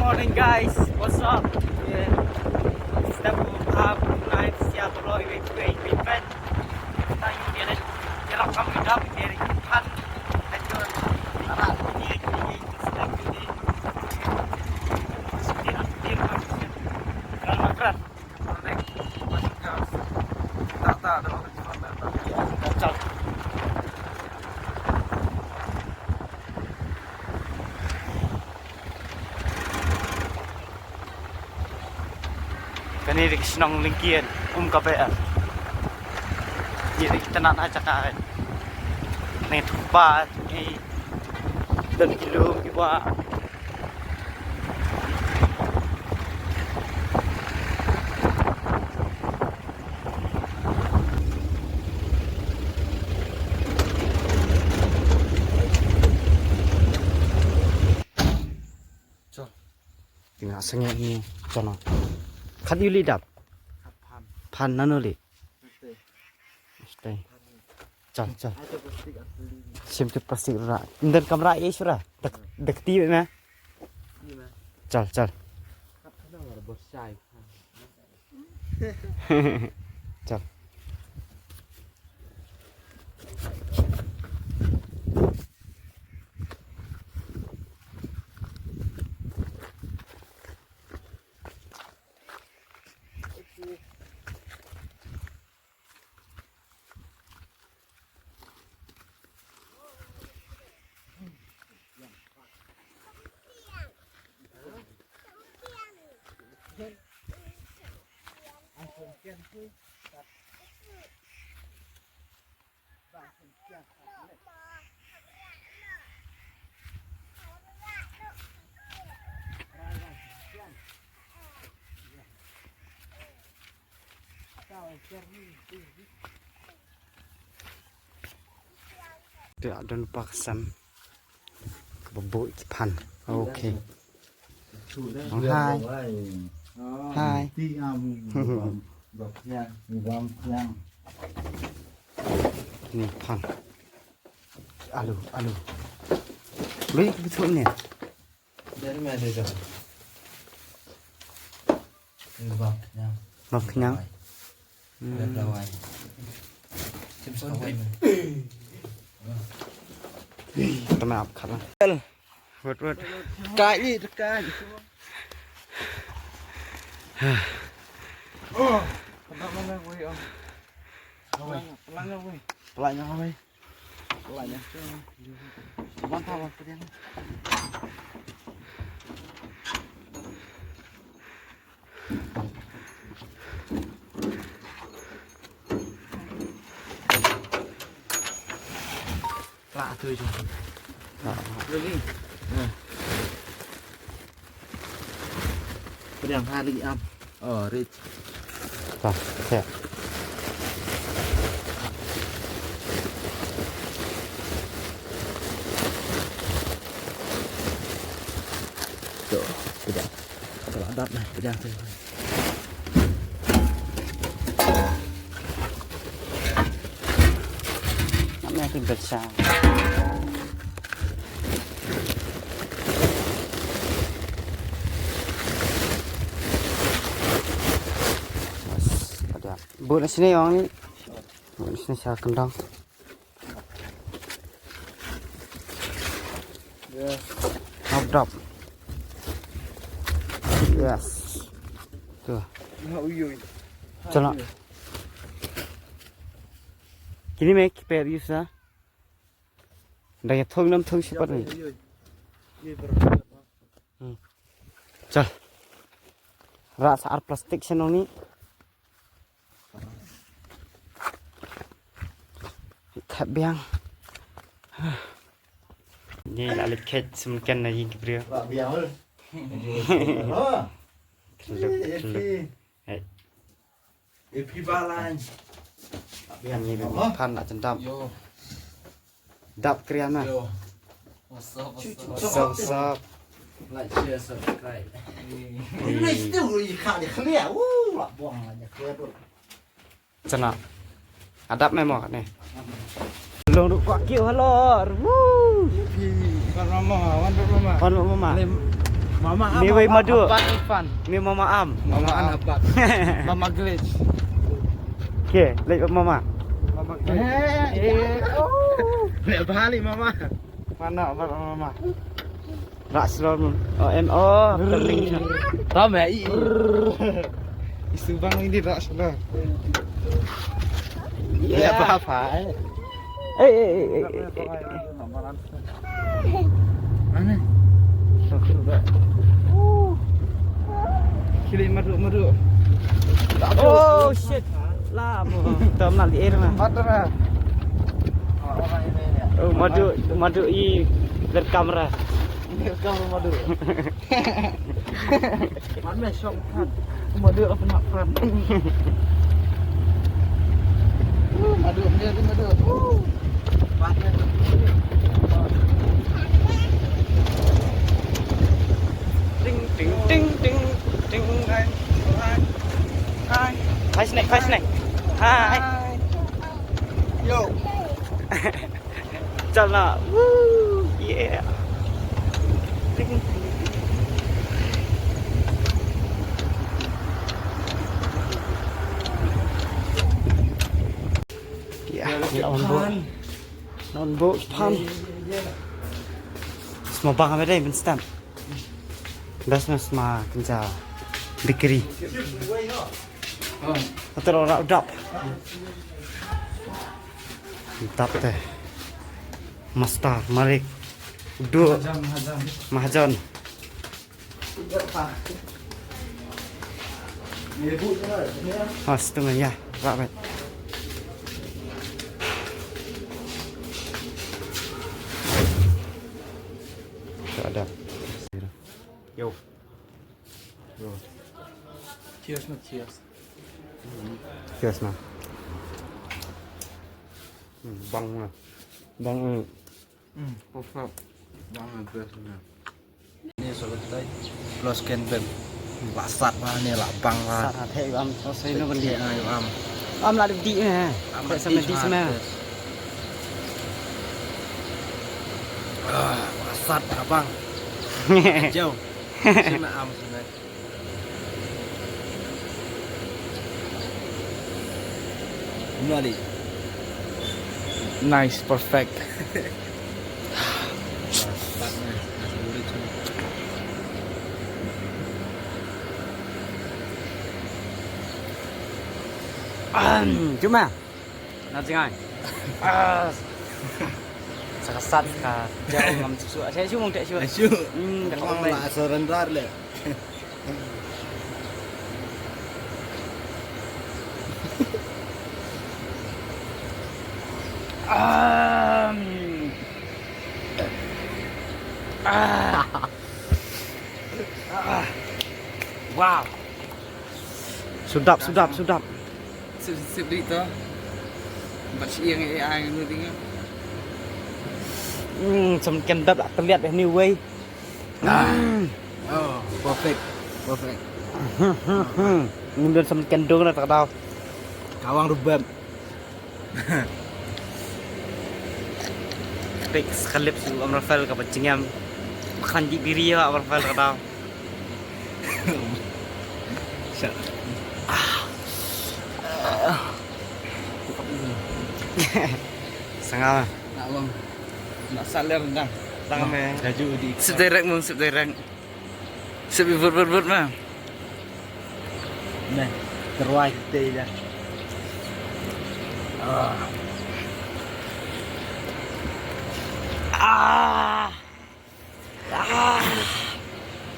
morning guys, what's up? Yeah. Kita live siap loh event. Tayo dia jalan kami dap dari kan. Lanjut. Arah ini sedang ini. Sekian kan makran. Masuk gas. Tak ada. Kacau. Kani dik senang lingkian KPR. Jadi kita nak ajak kan. Nih tempat ni dan kilo juga. So, tinggal sengit ni, sana. Kan yuli dap. Pan nanoli. Stay. Chal. Sim tu plastik ra. Indar kamera ye sura. Dekti na. Chal. Chal. Tidak ada lupa kesam kebobok pan. Oke. Hai. Hai. Ini pan. Aduh. Beli betul ni. Dari mana dia? Ini bang. Bang kenyang. Ada lawan. Cem sekawai. Kita maaf karena. Wait. Kai. Oh, mana woi om? Pelangnya woi. Pelangnya apa? Pelangnya. Mantap apa dia? Lạ thôi chứ. Lagi. Pedang hari am. Oh, rich. Rồi, thế. Tuh, pedang. Kalau adat lah, pedang tu. Namanya itu besar. Buat sini orang ni. Buat sini saya kendang. Yes. Drop. Yes. Tuh. Uyuy. Jalan. Kini make pair bisa. Dah thong nam thong cepat ni. Chal. Rasa air plastik senong ni. Khap biang. Ni lalu ket semkan lagi kebria. Pak biang. Keluk. Epi balan. Biang ni pan nak cendam. Yo. Dap krian mah. Yo. Sop. Like, share, subscribe. Ini still you can't clear. Woo, lah buang aja clear tu. Cena. Adap memang ni. Belum duk kuat kiu halor. Woo. Wan mama. Wan mama. Mama Am. Ni wei madu. Abang Irfan. Ni Mama Am. Mama An abang. Mama Glitch. Okey, like Mama. Mama Glitch. Lek balik Mama. Mana abang Mama? Rak selon. Oh, oh, penting. Ram ya i. Isu bang ini tak salah. Ya apa-apa. Mana? Kili madu. Oh shit. Lama. Tam nak air mah. Matra. Oh, madu i berkamera. Ini kamu madu. Mana syok kan? Madu apa nak kan? Madu dia tu madu. Pakai tu. Ting ting ting ting ting. Hai. Hai snack. Hai. Yo. Jalan. Woo. Yeah. Ting. Ya, non boat pan. Semua bang apa dah instan. Das mas ma kinca bakery. Atau orang udap. Udap teh. Master Marik. Udu. Mahajan. Oh, setengah ya, rapat. Ada. Yo. Cheers, not cheers. Cheers na. Bang na. Bang. Perfect. Banget biasanya. Ini sobat kita. Plus Kenben. Lasat lah ni lah bang lah. Sat hati am. Saya nak beli. Ayo am. Am lah di ni. Am sama di sana. Lasat abang. Jauh. Sini am sini. Kembali. Nice, perfect. Cuma. Nak jangan. Sakasat ka. Jauh ngam susu. Saya cuma tak susu. Asyuk. Kalau Lah surrender le. Wow. Sedap. Sip dik tu. Baca yang AI nu tinggal. Semakin sedap lah terlihat ni way. Oh, perfect. Kemudian semakin dong nak tahu. Kawang rubam. Pek sekalip su Am Rafael ka pacingam. Makan di diri ya Am Rafael ka tahu. Sangat. Nak bang. Nak saler rendang. Tangan me. Laju di. Sip direct. Sip ber mah. Nah, terwai kita dah.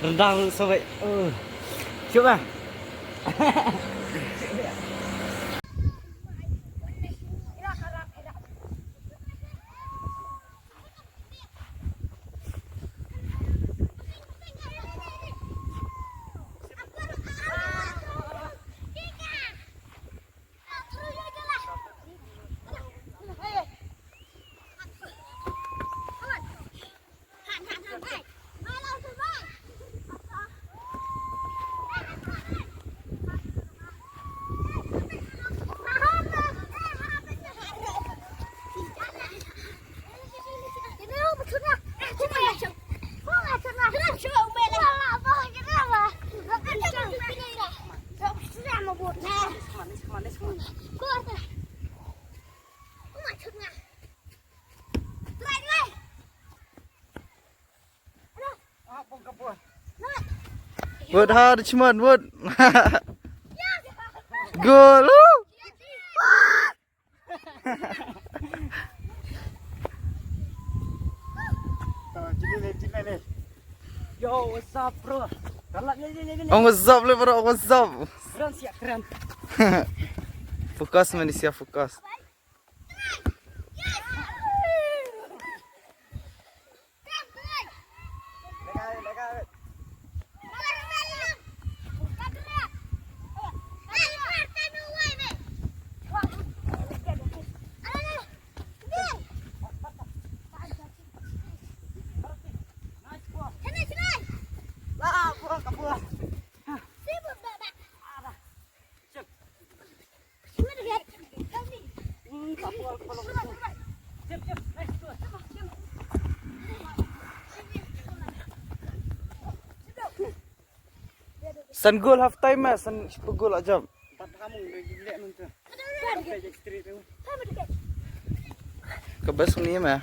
Rendang sobat. Coba. Wood ha Richmond wood. Goal. Yo, what's up, bro? Galak ni. On what's up le bro, what's up? Keren siap keren. Fokus Malaysia fokus. San goal half time eh, san goal aja. Kebas ni mah.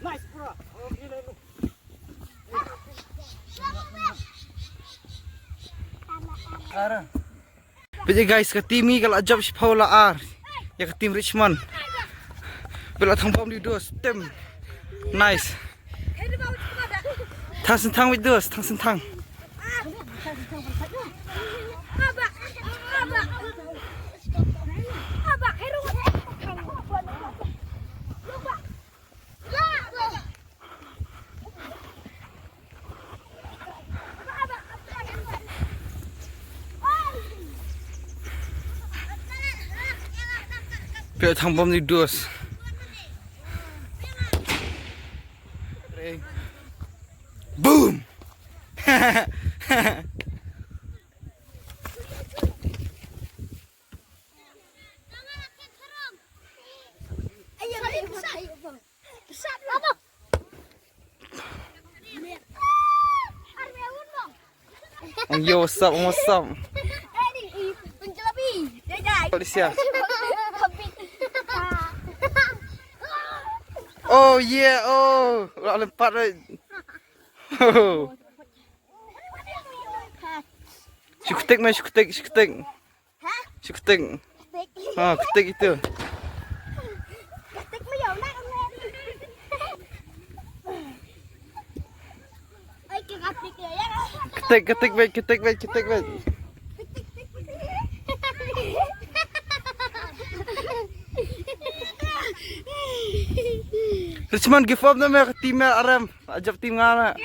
Nice, bro. Jadi guys, ke tim ni kalau job si Paula R, ya ke tim Richmond. Bela thang di dos, tim. Nice. Thang sentang with dos, thang sentang. Bela thang di dos. Boom! Yo, what's up? What's up? Polisia. Oh yeah, oh, lompat right. Oh. Syukutik mah syukutik. Syukutik. Ah, kutik itu. Ketik baik. Richmond give up nama tim Aram, ajak tim ngana.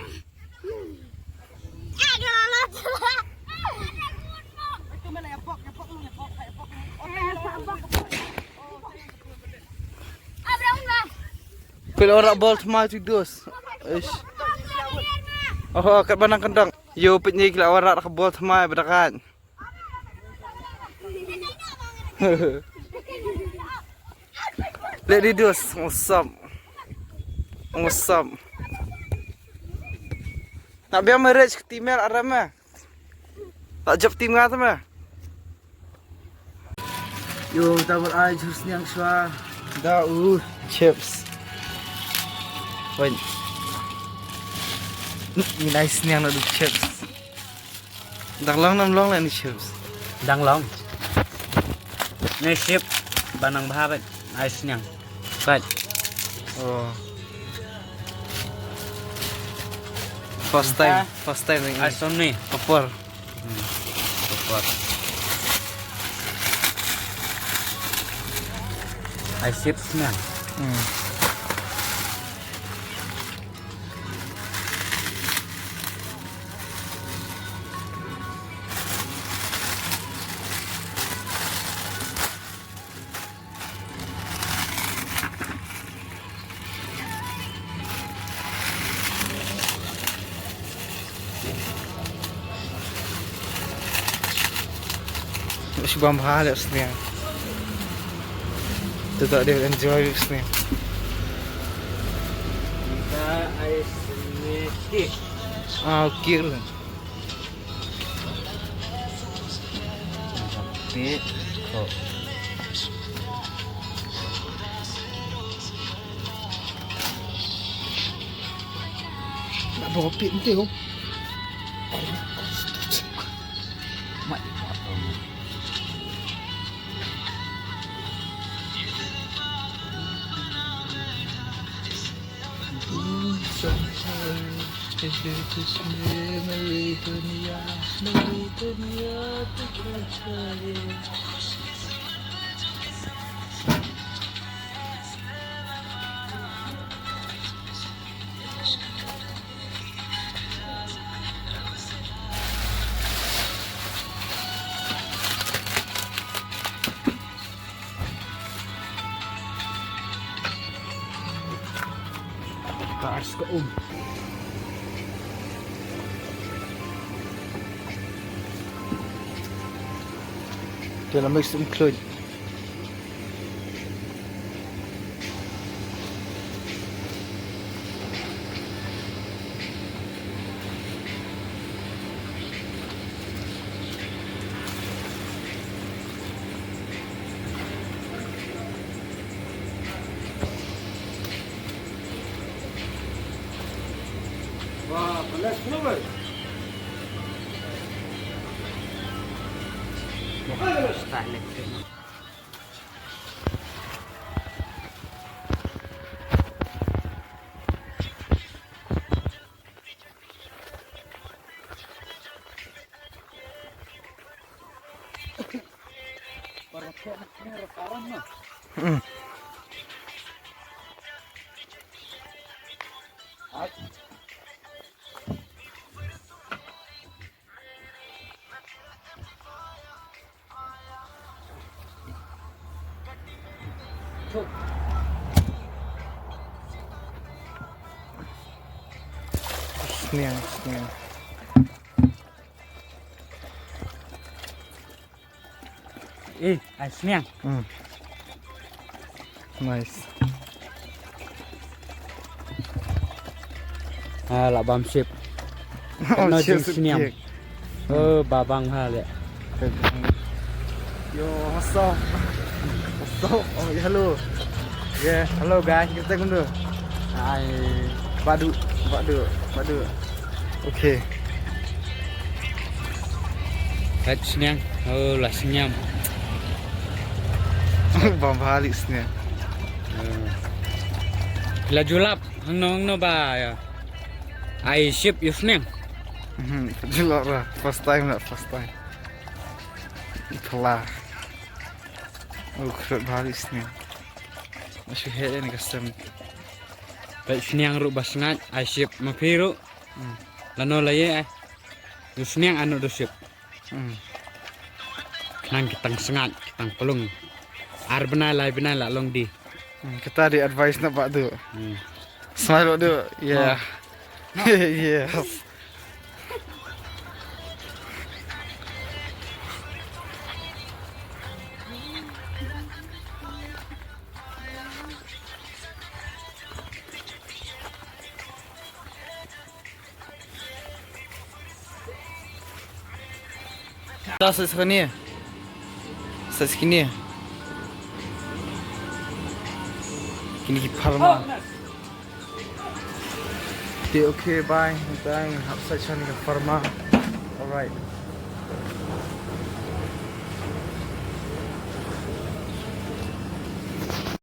Kalau orang ball semua tu dos. Oh, kat banang kendang. Yo pitnya kalau orang nak ball semua berdekat. Let it dos, awesome. Nak biar mereka ke tim Aram mah. Tak jump tim ngata mah. Yo, tabur ai jus niang shwa. Da chips. Wait. Ni nice niang na chips. Dang long nam long la ni chips. Đang lòng. Này ship banang bahabat ice nyang. But Oh. First time ni ice on ni. popor. Support. Ice ship nyang. Masih bahal ni. Tidak dia enjoy ni. Kita ice ni. Okay. Tapi kok Nak bawa pit nanti kau. mak harus ke Dia nak mix include. Wah, pelas kenapa? Tak elektrik. Sniang. Ice nyang. Nice. Lah bam ship. Oh, Kena cheers. jenis niam. Babang hal ya. Yo, what's up? Oh, yeah, hello. Yeah, hello guys. Kita kundu. Ai Badu. Okay. kat nyang. Lah senyam. Bam balik sini. La julap hang no ba ya. Ai ship you nyang. Jelak lah. First time. Itulah. Oh, kerut balik sini. Masih head ni custom. Kat nyang ru basngat ai ship mapiru. Lano la ye. You nyang anu do ship. Nang kitang sengat, kitang pelung. Ar benai la long di. Kita ada advice nak buat tu. Smile tu. Yeah. Yes. Dah sekini. Ini Parma. Okay, bye. Thank you. Have such a Parma. All right.